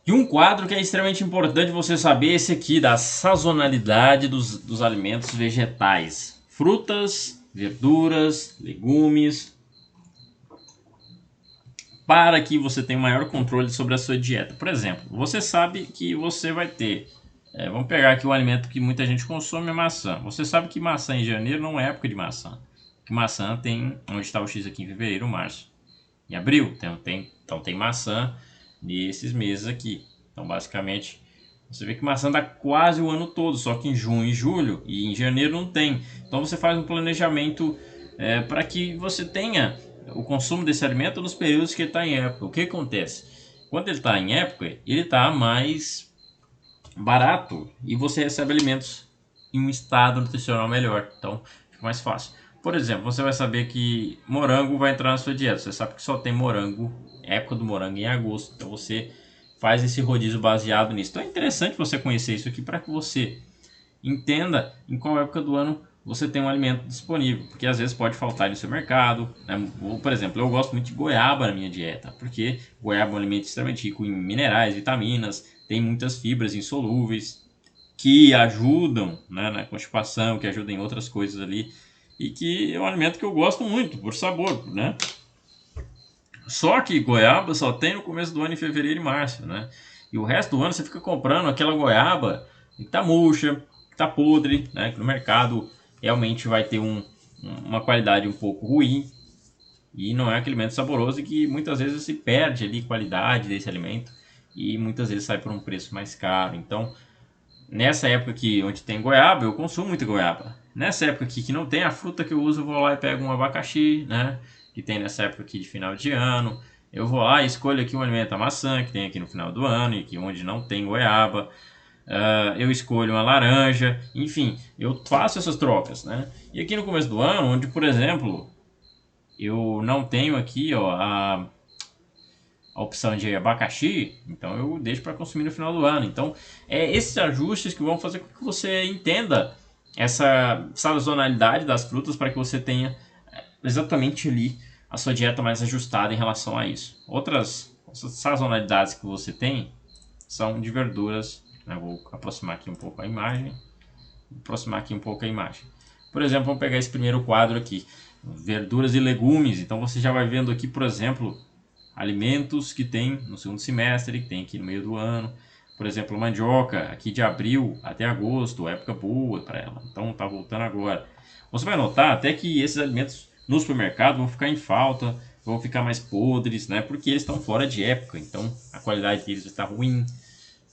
E um quadro que é extremamente importante você saber, esse aqui, da sazonalidade dos alimentos vegetais. Frutas, verduras, legumes, para que você tenha maior controle sobre a sua dieta. Por exemplo, você sabe que você vai ter... vamos pegar aqui um alimento que muita gente consome, é maçã. Você sabe que maçã em janeiro não é época de maçã. Que maçã tem, onde está o X aqui, em fevereiro, março e abril. Então tem maçã nesses meses aqui. Então basicamente você vê que maçã dá quase o ano todo, só que em junho e julho e em janeiro não tem. Então você faz um planejamento para que você tenha o consumo desse alimento nos períodos que ele está em época. O que acontece? Quando ele está em época, ele está mais barato e você recebe alimentos em um estado nutricional melhor. Então fica mais fácil. Por exemplo, você vai saber que morango vai entrar na sua dieta. Você sabe que só tem morango, época do morango em agosto. Então você faz esse rodízio baseado nisso. Então é interessante você conhecer isso aqui para que você entenda em qual época do ano você tem um alimento disponível, porque às vezes pode faltar no seu mercado, né? Por exemplo, eu gosto muito de goiaba na minha dieta, porque goiaba é um alimento extremamente rico em minerais, vitaminas, tem muitas fibras insolúveis que ajudam, né, na constipação, que ajudam em outras coisas ali, e que é um alimento que eu gosto muito por sabor, né? Só que goiaba só tem no começo do ano, em fevereiro e março, né? E o resto do ano você fica comprando aquela goiaba que tá murcha, que tá podre, né? Que no mercado realmente vai ter uma qualidade um pouco ruim e não é aquele alimento saboroso, e que muitas vezes se perde ali qualidade desse alimento e muitas vezes sai por um preço mais caro. Então, nessa época aqui onde tem goiaba, eu consumo muita goiaba. Nessa época aqui que não tem a fruta que eu uso, eu vou lá e pego um abacaxi, né? Que tem nessa época aqui de final de ano. Eu vou lá e escolho aqui um alimento, a maçã, que tem aqui no final do ano, e que onde não tem goiaba. Eu escolho uma laranja, enfim, eu faço essas trocas, né? E aqui no começo do ano, onde, por exemplo, eu não tenho aqui, ó, a opção de abacaxi, então eu deixo para consumir no final do ano. Então, é esses ajustes que vão fazer com que você entenda essa sazonalidade das frutas, para que você tenha exatamente ali a sua dieta mais ajustada em relação a isso. Outras sazonalidades que você tem são de verduras. Eu vou aproximar aqui um pouco a imagem. Por exemplo, vamos pegar esse primeiro quadro aqui, verduras e legumes. Então você já vai vendo aqui, por exemplo, alimentos que tem no segundo semestre, que tem aqui no meio do ano. Por exemplo, mandioca, aqui de abril até agosto, época boa para ela. Então tá voltando agora. Você vai notar até que esses alimentos no supermercado vão ficar em falta, vão ficar mais podres, né? Porque eles estão fora de época, então a qualidade deles está ruim.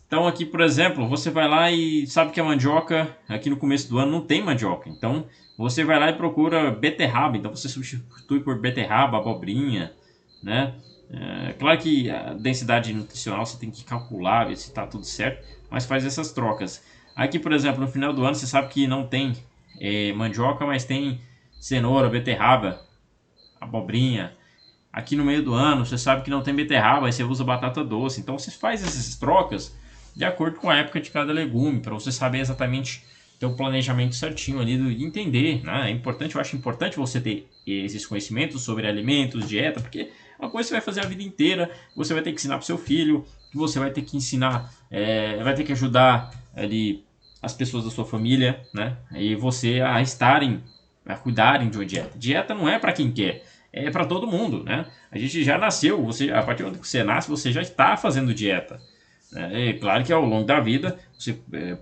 Então aqui, por exemplo, você vai lá e sabe que a mandioca, aqui no começo do ano não tem mandioca. Então você vai lá e procura beterraba, então você substitui por beterraba, abobrinha, né? Claro que a densidade nutricional você tem que calcular, ver se está tudo certo, mas faz essas trocas. Aqui, por exemplo, no final do ano você sabe que não tem mandioca, mas tem cenoura, beterraba, abobrinha. Aqui no meio do ano você sabe que não tem beterraba, aí você usa batata doce. Então você faz essas trocas de acordo com a época de cada legume, para você saber exatamente ter o planejamento certinho ali e entender, né? É importante, eu acho importante você ter esses conhecimentos sobre alimentos, dieta, porque é uma coisa que você vai fazer a vida inteira, você vai ter que ensinar para o seu filho, você vai ter que ensinar, vai ter que ajudar ali as pessoas da sua família, né? E você a cuidarem de uma dieta. Dieta não é para quem quer, é para todo mundo, né? A gente já nasceu, a partir do momento que você nasce, você já está fazendo dieta. É claro que ao longo da vida, você,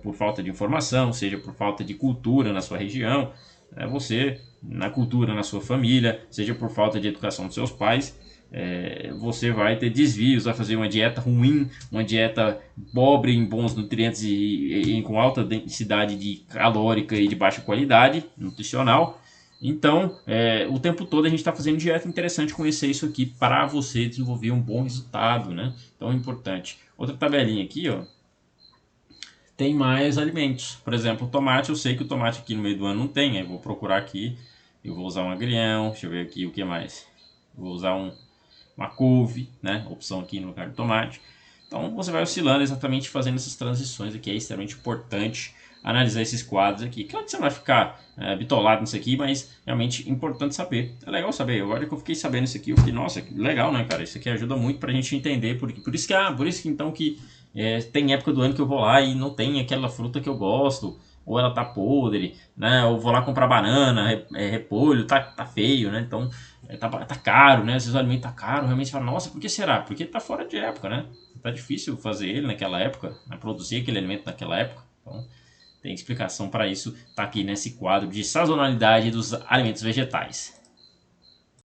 por falta de informação, seja por falta de cultura na sua região, você, na cultura na sua família, seja por falta de educação dos seus pais, você vai ter desvios, vai fazer uma dieta ruim, uma dieta pobre em bons nutrientes e com alta densidade calórica e de baixa qualidade nutricional. Então, o tempo todo a gente está fazendo dieta. Interessante conhecer isso aqui para você desenvolver um bom resultado, né? Então é importante. Outra tabelinha aqui, ó, tem mais alimentos. Por exemplo, o tomate, eu sei que o tomate aqui no meio do ano não tem. Eu vou procurar aqui, eu vou usar um agrião, deixa eu ver aqui o que mais. Eu vou usar uma couve, né? Opção aqui no lugar do tomate. Então você vai oscilando exatamente, fazendo essas transições aqui. É extremamente importante analisar esses quadros aqui. Claro que você não vai ficar bitolado nisso aqui, mas realmente importante saber. É legal saber. Agora que eu fiquei sabendo isso aqui, eu fiquei, nossa, que legal, né, cara? Isso aqui ajuda muito pra gente entender. Por isso que então que Tem época do ano que eu vou lá e não tem aquela fruta que eu gosto, ou ela tá podre, né? Ou vou lá comprar banana, repolho, tá feio, né? Então tá caro, né? Às vezes o alimento tá caro, realmente você fala, nossa, por que será? Porque tá fora de época, né? Tá difícil fazer ele naquela época, né? Produzir aquele alimento naquela época. Então tem explicação para isso, tá aqui nesse quadro de sazonalidade dos alimentos vegetais.